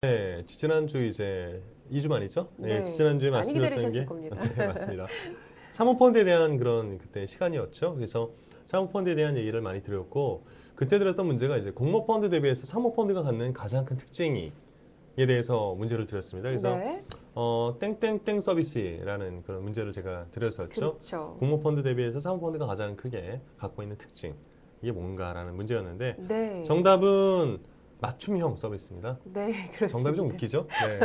네, 지지난주 이제 2주 만이죠? 네, 네, 지지난주에 많이 말씀드렸던 기다리셨을 게 겁니다. 네, 맞습니다. 사모펀드에 대한 그런 그때 시간이었죠. 그래서 사모펀드에 대한 얘기를 많이 드렸고 그때 드렸던 문제가 이제 공모펀드 대비해서 사모펀드가 갖는 가장 큰 특징에 대해서 문제를 드렸습니다. 그래서 네, 땡땡땡 서비스라는 그런 문제를 제가 드렸었죠. 그렇죠. 공모펀드 대비해서 사모펀드가 가장 크게 갖고 있는 특징 이게 뭔가라는 문제였는데 네, 정답은 맞춤형 서비스입니다. 네, 정답이 좀 그렇습니다. 웃기죠? 네.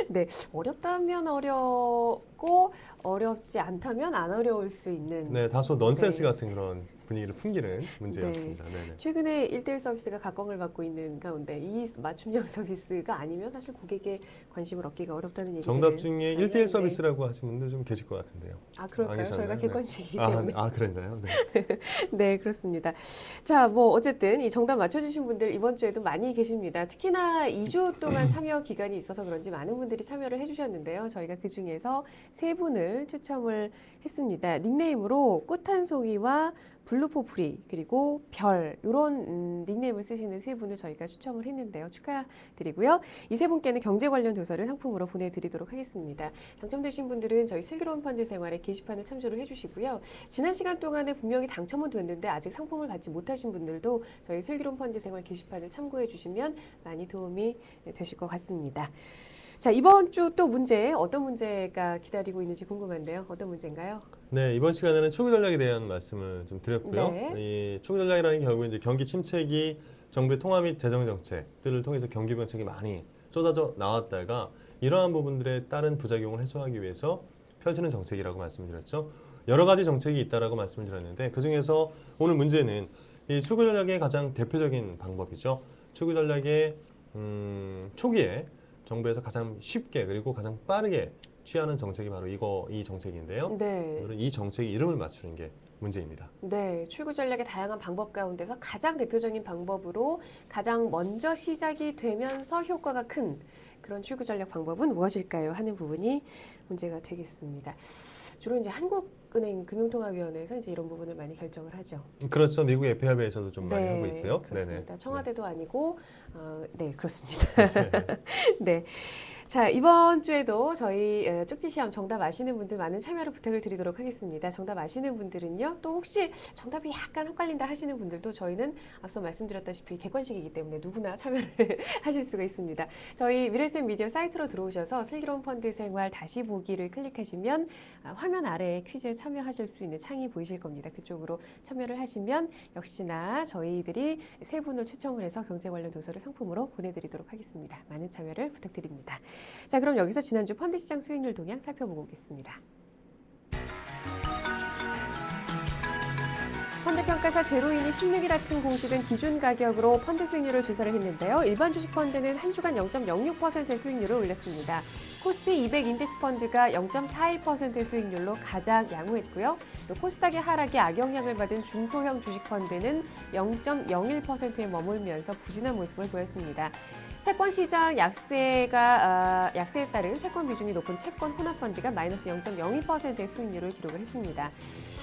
네, 어렵다면 어렵고 어렵지 않다면 안 어려울 수 있는. 네, 다소 넌센스 네. 같은 그런 분위기를 풍기는 네. 문제였습니다. 네네. 최근에 1대1 서비스가 각광을 받고 있는 가운데 이 맞춤형 서비스가 아니면 사실 고객의 관심을 얻기가 어렵다는 얘기를 정답 중에 많이 1대1 하는데. 서비스라고 하신 분들 좀 계실 것 같은데요. 아, 그럴까요? 계셨나요? 저희가 네. 객관식이기 때문에. 그랬나요? 네. 네, 그렇습니다. 자, 뭐 어쨌든 이 정답 맞춰주신 분들 이번 주에도 많이 계십니다. 특히나 2주 동안 참여 기간이 있어서 그런지 많은 분들이 참여를 해주셨는데요. 저희가 그 중에서 세 분을 추첨을 했습니다. 닉네임으로 꽃한송이와 블루포프리 그리고 별 이런 닉네임을 쓰시는 세 분을 저희가 추첨을 했는데요. 축하드리고요. 이 세 분께는 경제 관련 도서를 상품으로 보내드리도록 하겠습니다. 당첨되신 분들은 저희 슬기로운 펀드 생활의 게시판을 참조를 해주시고요. 지난 시간 동안에 분명히 당첨은 됐는데 아직 상품을 받지 못하신 분들도 저희 슬기로운 펀드 생활 게시판을 참고해 주시면 많이 도움이 되실 것 같습니다. 자, 이번 주 또 문제 어떤 문제가 기다리고 있는지 궁금한데요. 어떤 문제인가요? 네, 이번 시간에는 추구 전략에 대한 말씀을 좀 드렸고요. 네. 이 추구 전략이라는 게 결국 이제 경기 침체기 정부의 통화 및 재정 정책들을 통해서 경기 정책이 많이 쏟아져 나왔다가 이러한 부분들에 따른 부작용을 해소하기 위해서 펼치는 정책이라고 말씀드렸죠. 여러 가지 정책이 있다라고 말씀을 드렸는데 그 중에서 오늘 문제는 이 추구 전략의 가장 대표적인 방법이죠. 추구 전략의 초기에 정부에서 가장 쉽게 그리고 가장 빠르게 취하는 정책이 바로 이 정책인데요. 네. 오늘은 이 정책의 이름을 맞추는 게 문제입니다. 네, 출구 전략의 다양한 방법 가운데서 가장 대표적인 방법으로 가장 먼저 시작이 되면서 효과가 큰 그런 출구 전략 방법은 무엇일까요? 하는 부분이 문제가 되겠습니다. 주로 이제 한국은행 금융통화위원회에서 이제 이런 부분을 많이 결정을 하죠. 그렇죠. 미국 FRB에서도 좀 많이 하고 있고요. 그렇습니다. 네네. 청와대도 아니고, 네, 그렇습니다. 네. 자, 이번 주에도 저희 쪽지 시험 정답 아시는 분들 많은 참여를 부탁을 드리도록 하겠습니다. 정답 아시는 분들은요, 또 혹시 정답이 약간 헷갈린다 하시는 분들도 저희는 앞서 말씀드렸다시피 객관식이기 때문에 누구나 참여를 하실 수가 있습니다. 저희 미래쌤 미디어 사이트로 들어오셔서 슬기로운 펀드 생활 다시 보기를 클릭하시면 화면 아래에 퀴즈에 참여하실 수 있는 창이 보이실 겁니다. 그쪽으로 참여를 하시면 역시나 저희들이 세 분을 추첨을 해서 경제 관련 도서를 상품으로 보내드리도록 하겠습니다. 많은 참여를 부탁드립니다. 자, 그럼 여기서 지난주 펀드 시장 수익률 동향 살펴보고 오겠습니다. 펀드평가사 제로인이 16일 아침 공시된 기준 가격으로 펀드 수익률을 조사를 했는데요. 일반 주식 펀드는 한 주간 0.06%의 수익률을 올렸습니다. 코스피 200 인덱스 펀드가 0.41%의 수익률로 가장 양호했고요. 또 코스닥의 하락에 악영향을 받은 중소형 주식 펀드는 0.01%에 머물면서 부진한 모습을 보였습니다. 채권 시장 약세에 따른 채권 비중이 높은 채권 혼합 펀드가 마이너스 0.02%의 수익률을 기록을 했습니다.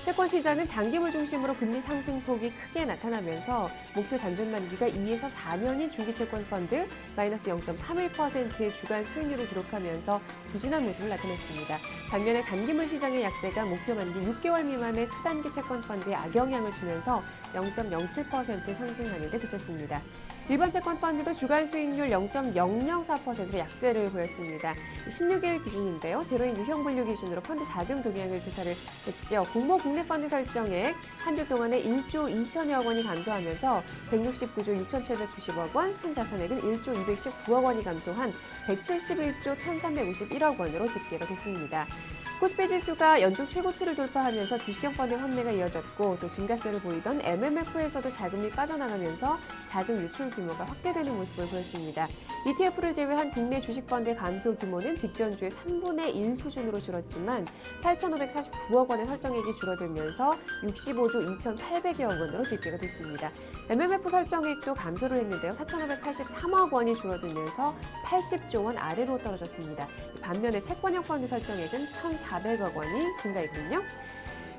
채권 시장은 장기물 중심으로 금리 상승폭이 크게 나타나면서 목표 잔존 만기가 2에서 4년인 중기채권 펀드 마이너스 0.31%의 주간 수익률을 기록하면서 부진한 모습을 나타냈습니다. 반면에 단기물 시장의 약세가 목표 만기 6개월 미만의 초단기 채권 펀드에 악영향을 주면서 0.07% 상승하는 데 그쳤습니다. 일반 채권 펀드도 주간 수익률 0.004%의 약세를 보였습니다. 16일 기준인데요. 제로인 유형 분류 기준으로 펀드 자금 동향을 조사를 했죠. 공모 국내 펀드 설정액 한 주 동안에 1조 2천여억 원이 감소하면서 169조 6,790억 원, 순자산액은 1조 219억 원이 감소한 171조 1,351억 원으로 집계가 됐습니다. 코스피 지수가 연중 최고치를 돌파하면서 주식형 펀드 환매가 이어졌고 또 증가세를 보이던 MMF에서도 자금이 빠져나가면서 자금 유출 규모가 확대되는 모습을 보였습니다. ETF를 제외한 국내 주식 펀드의 감소 규모는 직전주의 3분의 1 수준으로 줄었지만 8,549억 원의 설정액이 줄어들면서 65조 2,800여억 원으로 집계가 됐습니다. MMF 설정액도 감소를 했는데요. 4,583억 원이 줄어들면서 80조 원 아래로 떨어졌습니다. 반면에 채권형 펀드 설정액은 1,400억 원이 증가했군요.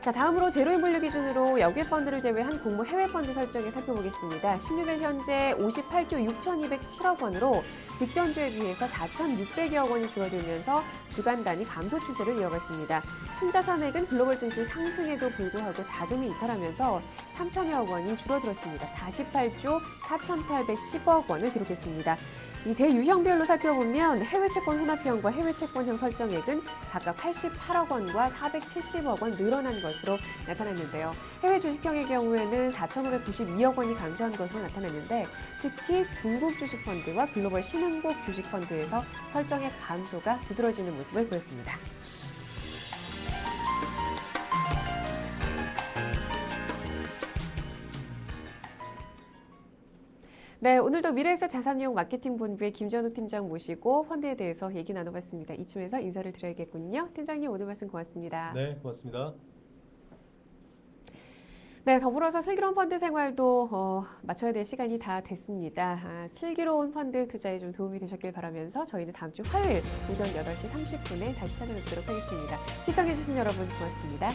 자, 다음으로 제로인 분류 기준으로 역외 펀드를 제외한 공모 해외 펀드 설정에 살펴보겠습니다. 16일 현재 58조 6,207억 원으로 직전주에 비해서 4,600여억 원이 줄어들면서 주간 단위 감소 추세를 이어갔습니다. 순자산액은 글로벌 증시 상승에도 불구하고 자금이 이탈하면서 3,000여억 원이 줄어들었습니다. 48조 4,810억 원을 기록했습니다. 이 대유형별로 살펴보면 해외 채권 혼합형과 해외 채권형 설정액은 각각 88억 원과 470억 원 늘어난 것으로 나타났는데요. 해외 주식형의 경우에는 4,592억 원이 감소한 것으로 나타났는데 특히 중국 주식펀드와 글로벌 신흥국 주식펀드에서 설정액 감소가 두드러지는 모습을 보였습니다. 네, 오늘도 미래에셋 자산이용 마케팅 본부의 김전우 팀장 모시고 펀드에 대해서 얘기 나눠봤습니다. 이쯤에서 인사를 드려야겠군요. 팀장님 오늘 말씀 고맙습니다. 네, 고맙습니다. 네, 더불어서 슬기로운 펀드 생활도 마쳐야 될 시간이 다 됐습니다. 슬기로운 펀드 투자에 좀 도움이 되셨길 바라면서 저희는 다음 주 화요일 오전 8시 30분에 다시 찾아뵙도록 하겠습니다. 시청해주신 여러분 고맙습니다.